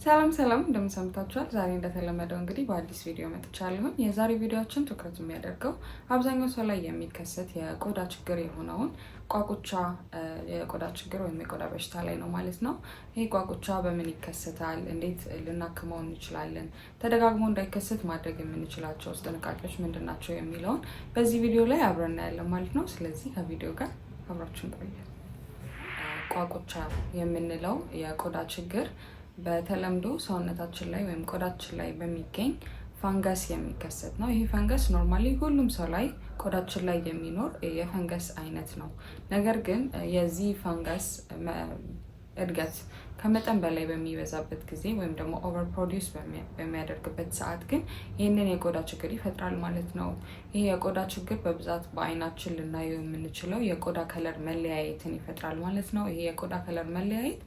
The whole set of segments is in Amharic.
ሰላም እንደምሰምታችኋል። ዛሬ እንደተለመደው እንግዲህ በአዲስ ቪዲዮ መጥቻለሁ። የዛሬ ቪዲዮአችን ትኩረት የሚያደርገው አብዛኛው ሰው ላይ የሚከሰት የቆዳ ችግር የሆነውን ቋቁቻ የቆዳ ችግር ወይም የቆዳ በሽታ ላይ ነው ማለት ነው። ይህ ቋቁቻ በምን ይከሰታል? እንዴት ልናክመው እንችላለን? ተደጋግሞ እንዳይከሰት ማድረግ የምንችላቸው ጥንቃቄዎች ምንድናቸው? የሚለውን በዚህ ቪዲዮ ላይ አብረን እናያለን ማለት ነው። ስለዚህ ከቪዲዮ ጋር አብራችሁን ቆዩ። ቋቁቻ የምንለው የቆዳ ችግር በተለምዶ ሰውነታችን ላይ ወይም ቆዳችን ላይ በሚገኝ ፈንገስ የሚከሰት ነው። ይህ ፈንገስ ኖርማሊ ሁሉም ሰው ላይ ቆዳችን ላይ የሚኖር የፈንገስ አይነት ነው። ነገር ግን የዚህ ፈንገስ እድገት ከመጠን በላይ በሚበዛበት ጊዜ ወይም ደግሞ ኦቨር ፕሮዲውስ በሚያደርግበት ሰዓት ግን ይህንን የቆዳ ችግር ይፈጥራል ማለት ነው። ይህ የቆዳ ችግር በብዛት በአይናችን ልናየው የምንችለው የቆዳ ከለር መለያየትን ይፈጥራል ማለት ነው። ይሄ የቆዳ ከለር መለያየት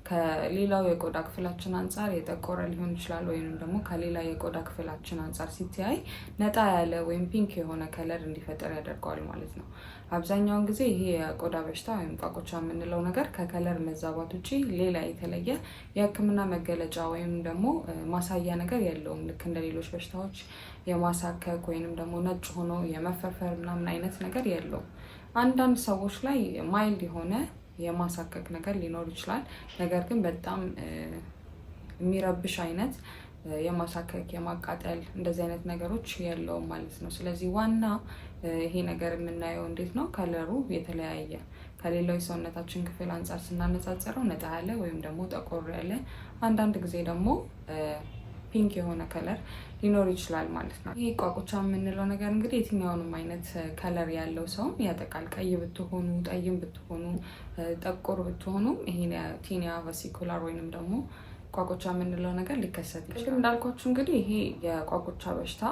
ከሌላው የቆዳ ክፍላችን አንጻር የጠቆረ ሊሆን ይችላል፣ ወይም ደግሞ ከሌላ የቆዳ ክፍላችን አንጻር ሲታይ ነጣ ያለ ወይም ፒንክ የሆነ ከለር እንዲፈጠር ያደርገዋል ማለት ነው። አብዛኛውን ጊዜ ይሄ የቆዳ በሽታ ወይም ቋቁቻ የምንለው ነገር ከከለር መዛባት ውጪ ሌላ የተለየ የሕክምና መገለጫ ወይም ደግሞ ማሳያ ነገር የለውም። ልክ እንደ ሌሎች በሽታዎች የማሳከክ ወይም ደግሞ ነጭ ሆኖ የመፈርፈር ምናምን አይነት ነገር የለውም። አንዳንድ ሰዎች ላይ ማይልድ የሆነ የማሳከክ ነገር ሊኖር ይችላል። ነገር ግን በጣም የሚረብሽ አይነት የማሳከክ የማቃጠል እንደዚህ አይነት ነገሮች የለውም ማለት ነው። ስለዚህ ዋና ይሄ ነገር የምናየው እንዴት ነው? ከለሩ የተለያየ ከሌላው የሰውነታችን ክፍል አንጻር ስናነጻጽረው ነጣ ያለ ወይም ደግሞ ጠቆር ያለ፣ አንዳንድ ጊዜ ደግሞ ፒንክ የሆነ ከለር ሊኖር ይችላል ማለት ነው። ይህ ቋቁቻ የምንለው ነገር እንግዲህ የትኛውንም አይነት ከለር ያለው ሰውን ያጠቃል። ቀይ ብትሆኑ፣ ጠይም ብትሆኑ፣ ጠቆር ብትሆኑ ይሄ ቲኒያ ቬሲኩላር ወይንም ደግሞ ቋቁቻ የምንለው ነገር ሊከሰት ይችላል። እንዳልኳችሁ እንግዲህ ይሄ የቋቁቻ በሽታ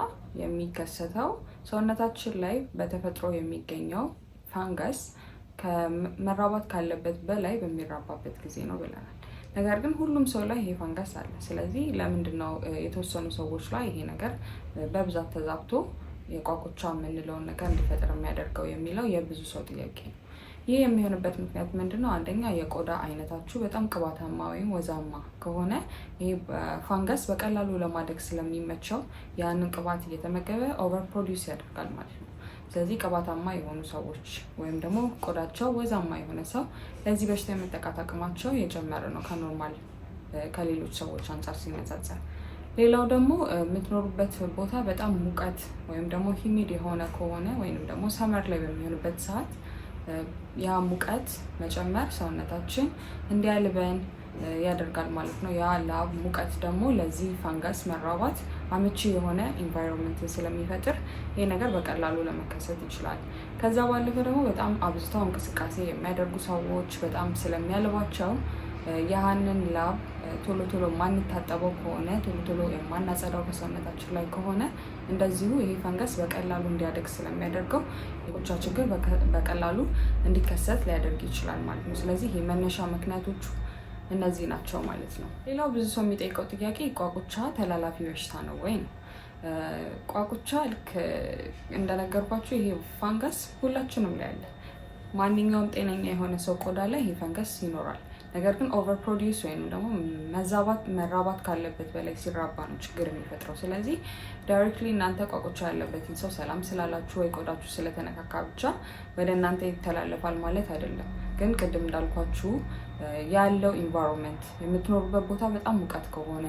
የሚከሰተው ሰውነታችን ላይ በተፈጥሮ የሚገኘው ፋንገስ ከመራባት ካለበት በላይ በሚራባበት ጊዜ ነው ብለናል። ነገር ግን ሁሉም ሰው ላይ ይሄ ፈንገስ አለ። ስለዚህ ለምንድን ነው የተወሰኑ ሰዎች ላይ ይሄ ነገር በብዛት ተዛብቶ የቋቁቻ የምንለውን ነገር እንዲፈጠር የሚያደርገው የሚለው የብዙ ሰው ጥያቄ ነው። ይህ የሚሆንበት ምክንያት ምንድን ነው? አንደኛ የቆዳ አይነታችሁ በጣም ቅባታማ ወይም ወዛማ ከሆነ ይህ ፈንገስ በቀላሉ ለማደግ ስለሚመቸው ያንን ቅባት እየተመገበ ኦቨር ፕሮዲውስ ያደርጋል ማለት ነው። ስለዚህ ቅባታማ የሆኑ ሰዎች ወይም ደግሞ ቆዳቸው ወዛማ የሆነ ሰው ለዚህ በሽታ የመጠቃት አቅማቸው የጨመረ ነው ከኖርማል ከሌሎች ሰዎች አንጻር ሲነጻጸር። ሌላው ደግሞ የምትኖሩበት ቦታ በጣም ሙቀት ወይም ደግሞ ሂሚድ የሆነ ከሆነ ወይም ደግሞ ሰመር ላይ በሚሆንበት ሰዓት ያ ሙቀት መጨመር ሰውነታችን እንዲያልበን ያደርጋል ማለት ነው። ያ ላብ ሙቀት ደግሞ ለዚህ ፈንገስ መራባት አመቺ የሆነ ኢንቫይሮንመንትን ስለሚፈጥር ይሄ ነገር በቀላሉ ለመከሰት ይችላል። ከዛ ባለፈ ደግሞ በጣም አብዝተው እንቅስቃሴ የሚያደርጉ ሰዎች በጣም ስለሚያልባቸው ያህንን ላብ ቶሎ ቶሎ የማንታጠበው ከሆነ ቶሎ የማናጸዳው ከሰውነታችን ላይ ከሆነ እንደዚሁ ይሄ ፈንገስ በቀላሉ እንዲያደግ ስለሚያደርገው የቋቁቻ ችግር በቀላሉ እንዲከሰት ሊያደርግ ይችላል ማለት ነው። ስለዚህ የመነሻ ምክንያቶቹ እነዚህ ናቸው ማለት ነው። ሌላው ብዙ ሰው የሚጠይቀው ጥያቄ ቋቁቻ ተላላፊ በሽታ ነው ወይ ነው። ቋቁቻ ልክ እንደነገርኳችሁ ይሄ ፈንገስ ሁላችንም ላይ አለ። ማንኛውም ጤነኛ የሆነ ሰው ቆዳ ላይ ይሄ ፈንገስ ይኖራል። ነገር ግን ኦቨር ፕሮዲውስ ወይም ደግሞ መራባት ካለበት በላይ ሲራባ ነው ችግር የሚፈጥረው። ስለዚህ ዳይሬክትሊ እናንተ ቋቁቻ ያለበትን ሰው ሰላም ስላላችሁ ወይ ቆዳችሁ ስለተነካካ ብቻ ወደ እናንተ ይተላለፋል ማለት አይደለም። ግን ቅድም እንዳልኳችሁ ያለው ኢንቫይሮንመንት የምትኖሩበት ቦታ በጣም ሙቀት ከሆነ፣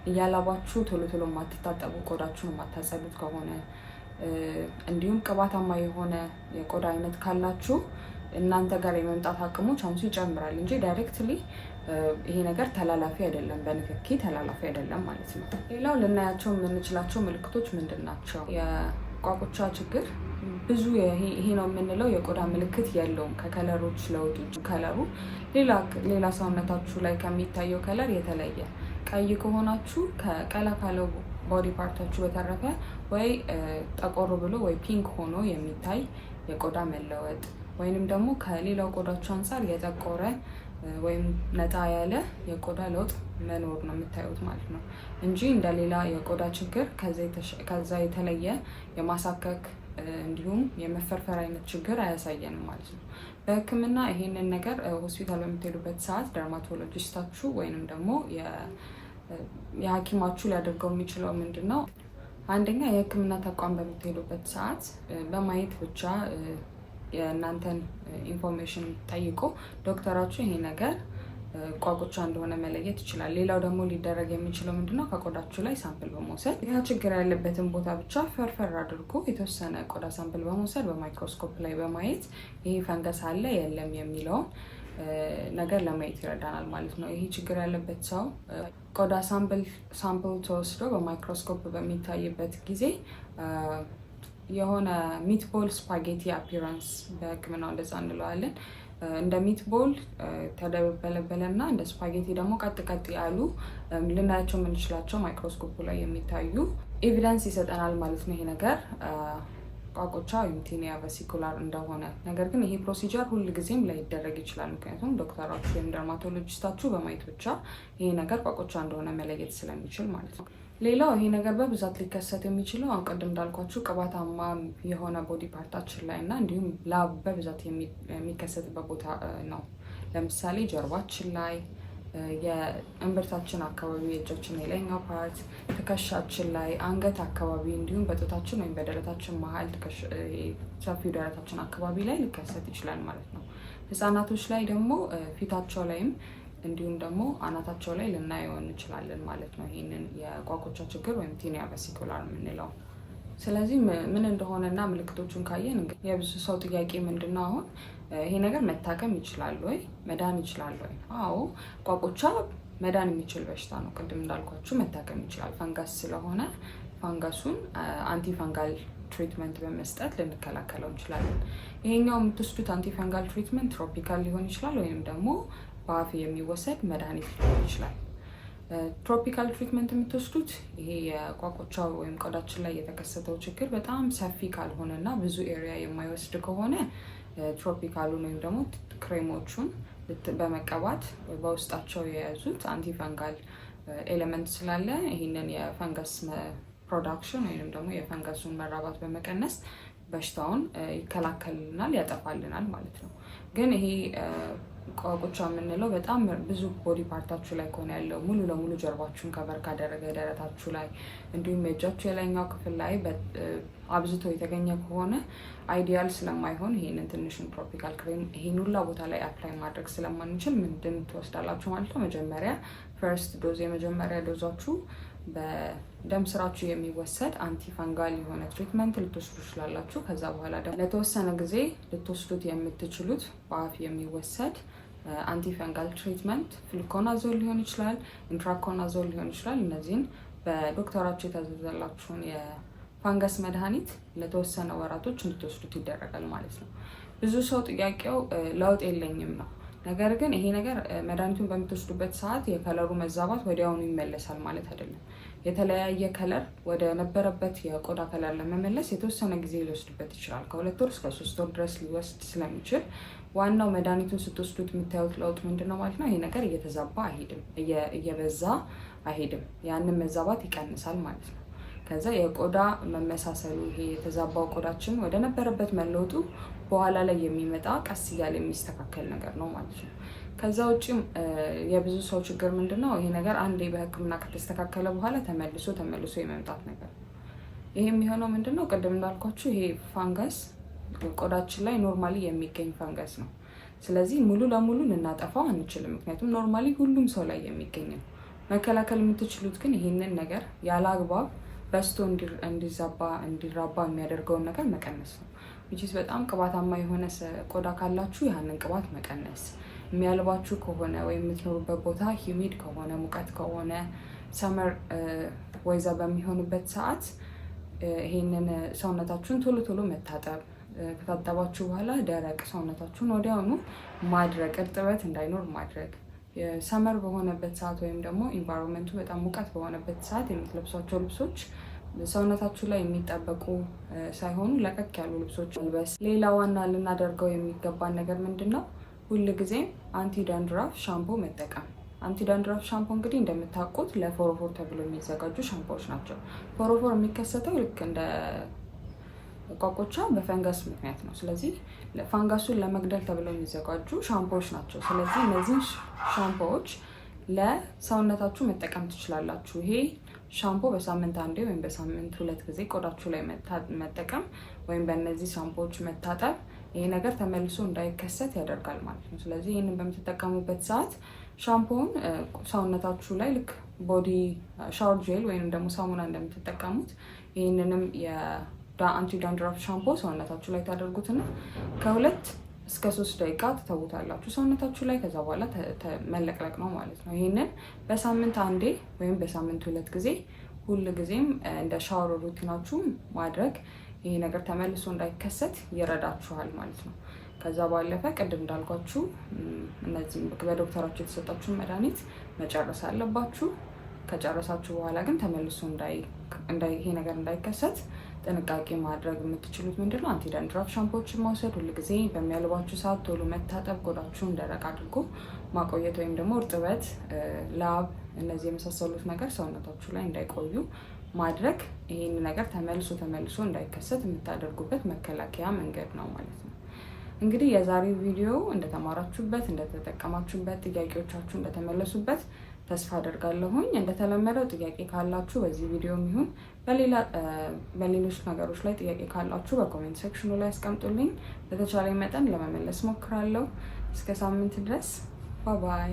እያላባችሁ ቶሎ ቶሎ የማትታጠቡ ቆዳችሁን የማታጸዱት ከሆነ፣ እንዲሁም ቅባታማ የሆነ የቆዳ አይነት ካላችሁ እናንተ ጋር የመምጣት አቅሙ ቻንሱ ይጨምራል እንጂ ዳይሬክትሊ ይሄ ነገር ተላላፊ አይደለም፣ በንክኪ ተላላፊ አይደለም ማለት ነው። ሌላው ልናያቸው የምንችላቸው ምልክቶች ምንድን ናቸው? የቋቁቻ ችግር ብዙ ይሄ ነው የምንለው የቆዳ ምልክት የለውም ከከለሮች ለውጥ ውጭ። ከለሩ ሌላ ሰውነታችሁ ላይ ከሚታየው ከለር የተለየ ቀይ ከሆናችሁ ከቀላ ካለው ቦዲ ፓርታችሁ በተረፈ ወይ ጠቆር ብሎ ወይ ፒንክ ሆኖ የሚታይ የቆዳ መለወጥ ወይንም ደግሞ ከሌላው ቆዳችሁ አንጻር የጠቆረ ወይም ነጣ ያለ የቆዳ ለውጥ መኖር ነው የምታዩት ማለት ነው እንጂ እንደሌላ የቆዳ ችግር ከዛ የተለየ የማሳከክ እንዲሁም የመፈርፈር አይነት ችግር አያሳየንም ማለት ነው። በሕክምና ይሄንን ነገር ሆስፒታል በምትሄዱበት ሰዓት ደርማቶሎጂስታችሁ ወይንም ደግሞ የሐኪማችሁ ሊያደርገው የሚችለው ምንድነው? አንደኛ የህክምና ተቋም በምትሄዱበት ሰዓት በማየት ብቻ የእናንተን ኢንፎርሜሽን ጠይቆ ዶክተራችሁ ይሄ ነገር ቋቁቻ እንደሆነ መለየት ይችላል። ሌላው ደግሞ ሊደረግ የሚችለው ምንድነው? ከቆዳችሁ ላይ ሳምፕል በመውሰድ ያ ችግር ያለበትን ቦታ ብቻ ፈርፈር አድርጎ የተወሰነ ቆዳ ሳምፕል በመውሰድ በማይክሮስኮፕ ላይ በማየት ይሄ ፈንገስ አለ የለም የሚለውን ነገር ለማየት ይረዳናል ማለት ነው። ይሄ ችግር ያለበት ሰው ቆዳ ሳምፕል ተወስዶ በማይክሮስኮፕ በሚታይበት ጊዜ የሆነ ሚትቦል ስፓጌቲ አፒራንስ በህክምናው እንደዛ እንለዋለን። እንደ ሚትቦል ተደበለበለና እንደ ስፓጌቲ ደግሞ ቀጥ ቀጥ ያሉ ልናያቸው የምንችላቸው ማይክሮስኮፕ ላይ የሚታዩ ኤቪደንስ ይሰጠናል ማለት ነው ይሄ ነገር ቋቁቻ ወይም ቲኒያ ቬሲኩላር እንደሆነ። ነገር ግን ይሄ ፕሮሲጀር ሁል ጊዜም ላይደረግ ይችላል። ምክንያቱም ዶክተራችሁ ወይም ደርማቶሎጂስታችሁ በማየት ብቻ ይሄ ነገር ቋቁቻ እንደሆነ መለየት ስለሚችል ማለት ነው። ሌላው ይሄ ነገር በብዛት ሊከሰት የሚችለው አሁን ቅድም እንዳልኳችሁ ቅባታማ የሆነ ቦዲ ፓርታችን ላይ እና እንዲሁም ላብ በብዛት የሚከሰትበት ቦታ ነው። ለምሳሌ ጀርባችን ላይ፣ የእምብርታችን አካባቢ፣ የእጃችን የላይኛው ፓርት፣ ትከሻችን ላይ፣ አንገት አካባቢ እንዲሁም በጡታችን ወይም በደረታችን መሀል ሰፊው ደረታችን አካባቢ ላይ ሊከሰት ይችላል ማለት ነው። ህጻናቶች ላይ ደግሞ ፊታቸው ላይም እንዲሁም ደግሞ አናታቸው ላይ ልናየው እንችላለን ማለት ነው። ይህንን የቋቁቻ ችግር ወይም ቲኒያ ቬሲኩላር የምንለው። ስለዚህ ምን እንደሆነና ምልክቶቹን ካየን የብዙ ሰው ጥያቄ ምንድነው? አሁን ይሄ ነገር መታከም ይችላል ወይ? መዳን ይችላል ወይ? አዎ ቋቁቻ መዳን የሚችል በሽታ ነው። ቅድም እንዳልኳችሁ መታከም ይችላል። ፈንጋስ ስለሆነ ፈንጋሱን አንቲ ፈንጋል ትሪትመንት በመስጠት ልንከላከለው እንችላለን። ይሄኛው የምትወስዱት አንቲ ፈንጋል ትሪትመንት ትሮፒካል ሊሆን ይችላል ወይም ደግሞ በአፍ የሚወሰድ መድኃኒት ሊሆን ይችላል። ትሮፒካል ትሪትመንት የምትወስዱት ይሄ የቋቁቻው ወይም ቆዳችን ላይ የተከሰተው ችግር በጣም ሰፊ ካልሆነ እና ብዙ ኤሪያ የማይወስድ ከሆነ ትሮፒካሉን ወይም ደግሞ ክሬሞቹን በመቀባት በውስጣቸው የያዙት አንቲፈንጋል ኤሌመንት ስላለ ይህንን የፈንገስ ፕሮዳክሽን ወይም ደግሞ የፈንገሱን መራባት በመቀነስ በሽታውን ይከላከልልናል፣ ያጠፋልናል ማለት ነው። ግን ይሄ ቋቁቻ የምንለው በጣም ብዙ ቦዲ ፓርታችሁ ላይ ከሆነ ያለው ሙሉ ለሙሉ ጀርባችሁን ከበር ካደረገ ደረታችሁ ላይ እንዲሁም የእጃችሁ የላይኛው ክፍል ላይ አብዝቶ የተገኘ ከሆነ አይዲያል ስለማይሆን ይሄንን ትንሹን ትሮፒካል ክሬም ይሄን ሁላ ቦታ ላይ አፕላይ ማድረግ ስለማንችል ምንድን ትወስዳላችሁ ማለት ነው። መጀመሪያ ፈርስት ዶዝ የመጀመሪያ ዶዛችሁ በደም ስራችሁ የሚወሰድ አንቲፈንጋል የሆነ ትሪትመንት ልትወስዱ ትችላላችሁ። ከዛ በኋላ ደግሞ ለተወሰነ ጊዜ ልትወስዱት የምትችሉት በአፍ የሚወሰድ አንቲፈንጋል ትሪትመንት ፍሉኮናዞል ሊሆን ይችላል፣ ኢንትራኮናዞል ሊሆን ይችላል። እነዚህን በዶክተራችሁ የታዘዘላችሁን የፋንገስ መድኃኒት ለተወሰነ ወራቶች እንድትወስዱት ይደረጋል ማለት ነው። ብዙ ሰው ጥያቄው ለውጥ የለኝም ነው። ነገር ግን ይሄ ነገር መድኃኒቱን በምትወስዱበት ሰዓት የከለሩ መዛባት ወዲያውኑ ይመለሳል ማለት አይደለም። የተለያየ ከለር ወደ ነበረበት የቆዳ ከለር ለመመለስ የተወሰነ ጊዜ ሊወስድበት ይችላል። ከ2 ወር እስከ 3 ወር ድረስ ሊወስድ ስለሚችል ዋናው መድኃኒቱን ስትወስዱት የምታዩት ለውጥ ምንድን ነው ማለት ነው። ይሄ ነገር እየተዛባ አይሄድም፣ እየበዛ አይሄድም። ያንን መዛባት ይቀንሳል ማለት ነው። ከዛ የቆዳ መመሳሰሉ ይሄ የተዛባው ቆዳችን ወደ ነበረበት መለወጡ በኋላ ላይ የሚመጣ ቀስ እያለ የሚስተካከል ነገር ነው ማለት ነው። ከዛ ውጭም የብዙ ሰው ችግር ምንድነው? ይሄ ነገር አንዴ በሕክምና ከተስተካከለ በኋላ ተመልሶ የመምጣት ነገር። ይሄ የሚሆነው ምንድነው? ቅድም እንዳልኳችሁ ይሄ ፋንገስ ቆዳችን ላይ ኖርማሊ የሚገኝ ፋንገስ ነው። ስለዚህ ሙሉ ለሙሉ ልናጠፋው አንችልም፣ ምክንያቱም ኖርማሊ ሁሉም ሰው ላይ የሚገኝ ነው። መከላከል የምትችሉት ግን ይሄንን ነገር ያለ አግባብ በስቶ እንዲራባ የሚያደርገውን ነገር መቀነስ ነው። ዊችስ በጣም ቅባታማ የሆነ ቆዳ ካላችሁ ያንን ቅባት መቀነስ፣ የሚያልባችሁ ከሆነ ወይም የምትኖሩበት ቦታ ሂሚድ ከሆነ ሙቀት ከሆነ ሰመር ወይዛ በሚሆንበት ሰዓት ይሄንን ሰውነታችሁን ቶሎ ቶሎ መታጠብ፣ ከታጠባችሁ በኋላ ደረቅ ሰውነታችሁን ወዲያውኑ ማድረቅ፣ እርጥበት እንዳይኖር ማድረግ። ሰመር በሆነበት ሰዓት ወይም ደግሞ ኢንቫይሮንመንቱ በጣም ሙቀት በሆነበት ሰዓት የምትለብሷቸው ልብሶች ሰውነታችሁ ላይ የሚጠበቁ ሳይሆኑ ለቀቅ ያሉ ልብሶች መልበስ። ሌላ ዋና ልናደርገው የሚገባን ነገር ምንድን ነው? ሁል ጊዜም አንቲ ዳንድራፍ ሻምፖ መጠቀም። አንቲ ዳንድራፍ ሻምፖ እንግዲህ እንደምታውቁት ለፎሮፎር ተብሎ የሚዘጋጁ ሻምፖዎች ናቸው። ፎሮፎር የሚከሰተው ልክ እንደ ቋቁቻ በፈንገስ ምክንያት ነው። ስለዚህ ፋንጋሱን ለመግደል ተብለው የሚዘጋጁ ሻምፖዎች ናቸው። ስለዚህ እነዚህ ሻምፖዎች ለሰውነታችሁ መጠቀም ትችላላችሁ። ይሄ ሻምፖ በሳምንት አንዴ ወይም በሳምንት 2 ጊዜ ቆዳችሁ ላይ መጠቀም ወይም በእነዚህ ሻምፖዎች መታጠብ ይሄ ነገር ተመልሶ እንዳይከሰት ያደርጋል ማለት ነው። ስለዚህ ይህንን በምትጠቀሙበት ሰዓት ሻምፖውን ሰውነታችሁ ላይ ልክ ቦዲ ሻወር ጄል ወይም ደግሞ ሳሙና እንደምትጠቀሙት ይህንንም የአንቲ ዳንድራፍ ሻምፖ ሰውነታችሁ ላይ ታደርጉትና ከ2 እስከ 3 ደቂቃ ትተውታላችሁ ሰውነታችሁ ላይ። ከዛ በኋላ መለቅለቅ ነው ማለት ነው። ይህንን በሳምንት አንዴ ወይም በሳምንት 2 ጊዜ ሁል ጊዜም እንደ ሻወር ሩቲናችሁ ማድረግ ይሄ ነገር ተመልሶ እንዳይከሰት ይረዳችኋል ማለት ነው። ከዛ ባለፈ ቅድም እንዳልኳችሁ እነዚህ በዶክተራችሁ የተሰጣችሁን መድኃኒት መጨረስ አለባችሁ። ከጨረሳችሁ በኋላ ግን ተመልሶ ይሄ ነገር እንዳይከሰት ጥንቃቄ ማድረግ የምትችሉት ምንድነው? አንቲ ዳንድራፍ ሻምፖዎችን መውሰድ፣ ሁልጊዜ በሚያልባችሁ ሰዓት ቶሎ መታጠብ፣ ቆዳችሁን ደረቅ አድርጎ ማቆየት ወይም ደግሞ እርጥበት፣ ላብ፣ እነዚህ የመሳሰሉት ነገር ሰውነታችሁ ላይ እንዳይቆዩ ማድረግ ይህን ነገር ተመልሶ እንዳይከሰት የምታደርጉበት መከላከያ መንገድ ነው ማለት ነው። እንግዲህ የዛሬው ቪዲዮ እንደተማራችሁበት፣ እንደተጠቀማችሁበት፣ ጥያቄዎቻችሁ እንደተመለሱበት ተስፋ አደርጋለሁኝ። እንደተለመደው ጥያቄ ካላችሁ በዚህ ቪዲዮ ይሁን በሌሎች ነገሮች ላይ ጥያቄ ካላችሁ በኮሜንት ሴክሽኑ ላይ አስቀምጡልኝ። በተቻለኝ መጠን ለመመለስ ሞክራለሁ። እስከ ሳምንት ድረስ ባይ ባይ።